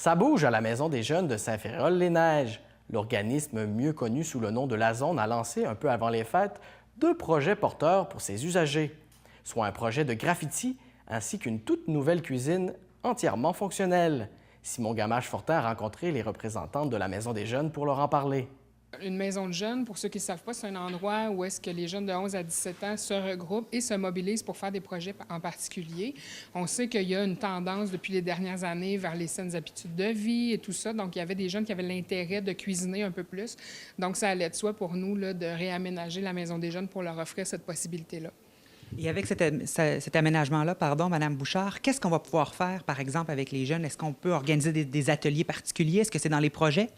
Ça bouge à la Maison des jeunes de Saint-Féréol-les-Neiges. L'organisme, mieux connu sous le nom de la Zone, a lancé un peu avant les fêtes 2 projets porteurs pour ses usagers, soit un projet de graffiti ainsi qu'une toute nouvelle cuisine entièrement fonctionnelle. Simon Gamache-Fortin a rencontré les représentantes de la Maison des jeunes pour leur en parler. Une maison de jeunes, pour ceux qui ne savent pas, c'est un endroit où est-ce que les jeunes de 11 à 17 ans se regroupent et se mobilisent pour faire des projets en particulier. On sait qu'il y a une tendance depuis les dernières années vers les saines habitudes de vie et tout ça. Donc, il y avait des jeunes qui avaient l'intérêt de cuisiner un peu plus. Donc, ça allait de soi pour nous là, de réaménager la maison des jeunes pour leur offrir cette possibilité-là. Et avec cet aménagement-là, pardon, Mme Bouchard, qu'est-ce qu'on va pouvoir faire, par exemple, avec les jeunes? Est-ce qu'on peut organiser des ateliers particuliers? Est-ce que c'est dans les projets?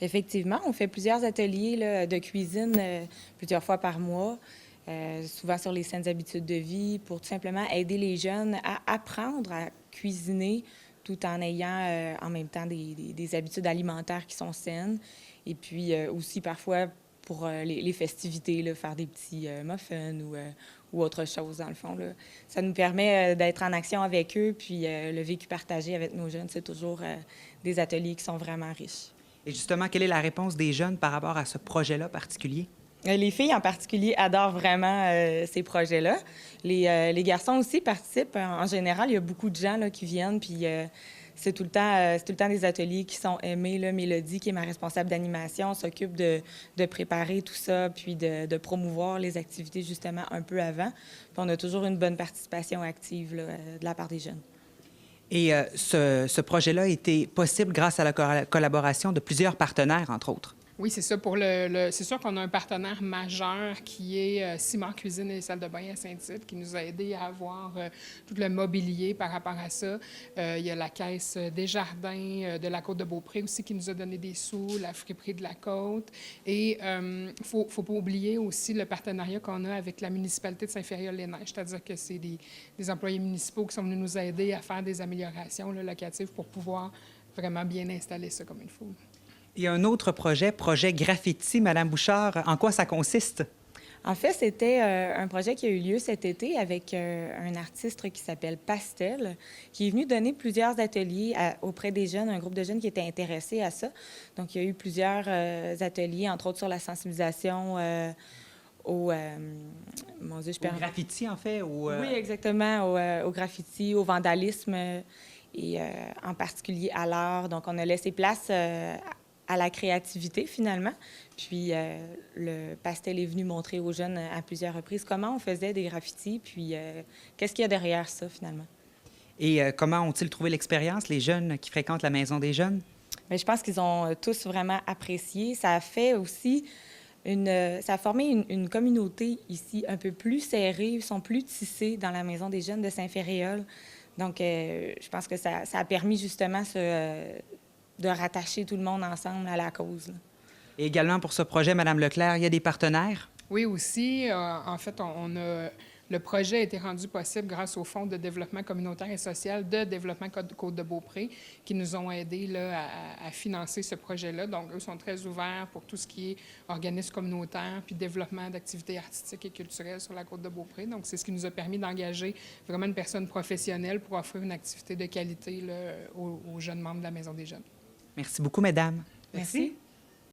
Effectivement, on fait plusieurs ateliers là, de cuisine plusieurs fois par mois, souvent sur les saines habitudes de vie, pour tout simplement aider les jeunes à apprendre à cuisiner tout en ayant en même temps des habitudes alimentaires qui sont saines. Et puis aussi parfois pour les festivités, là, faire des petits muffins ou autre chose, dans le fond. Là. Ça nous permet d'être en action avec eux, puis le vécu partagé avec nos jeunes, c'est toujours des ateliers qui sont vraiment riches. Et justement, quelle est la réponse des jeunes par rapport à ce projet-là particulier? Les filles en particulier adorent vraiment ces projets-là. Les garçons aussi participent. En général, il y a beaucoup de gens là, qui viennent, puis c'est tout le temps des ateliers qui sont aimés. Là. Mélodie, qui est ma responsable d'animation, s'occupe de préparer tout ça, puis de promouvoir les activités justement un peu avant. Puis on a toujours une bonne participation active là, de la part des jeunes. Et ce projet-là a été possible grâce à la collaboration de plusieurs partenaires, entre autres. Oui, c'est ça. C'est sûr qu'on a un partenaire majeur qui est Ciment Cuisine et Salle de bain à Saint-Tite, qui nous a aidés à avoir tout le mobilier par rapport à ça. Il y a la Caisse des Jardins de la Côte-de-Beaupré aussi qui nous a donné des sous, la friperie de la Côte. Et faut pas oublier aussi le partenariat qu'on a avec la municipalité de Saint-Féréol-les-Neiges, c'est-à-dire que c'est des employés municipaux qui sont venus nous aider à faire des améliorations là, locatives pour pouvoir vraiment bien installer ça comme il faut. Il y a un autre projet Graffiti, Mme Bouchard. En quoi ça consiste? En fait, c'était un projet qui a eu lieu cet été avec un artiste qui s'appelle Pastel, qui est venu donner plusieurs ateliers auprès des jeunes, un groupe de jeunes qui étaient intéressés à ça. Donc, il y a eu plusieurs ateliers, entre autres sur la sensibilisation au graffiti, en fait? Oui, exactement, au graffiti, au vandalisme et en particulier à l'art. Donc, on a laissé place à la créativité, finalement. Puis, le Pastel est venu montrer aux jeunes à plusieurs reprises comment on faisait des graffitis, puis qu'est-ce qu'il y a derrière ça, finalement. Et comment ont-ils trouvé l'expérience, les jeunes qui fréquentent la Maison des jeunes? Bien, je pense qu'ils ont tous vraiment apprécié. Ça a fait aussi ça a formé une communauté ici un peu plus serrée. Ils sont plus tissés dans la Maison des jeunes de Saint-Féréol. Donc, je pense que ça a permis justement de rattacher tout le monde ensemble à la cause. Là. Et également pour ce projet, Mme Leclerc, il y a des partenaires? Oui, aussi. En fait, le projet a été rendu possible grâce au Fonds de développement communautaire et social de développement Côte-de-Beaupré qui nous ont aidés là, à financer ce projet-là. Donc, eux sont très ouverts pour tout ce qui est organisme communautaire puis développement d'activités artistiques et culturelles sur la Côte-de-Beaupré. Donc, c'est ce qui nous a permis d'engager vraiment une personne professionnelle pour offrir une activité de qualité là, aux jeunes membres de la Maison des jeunes. Merci beaucoup, mesdames. Merci.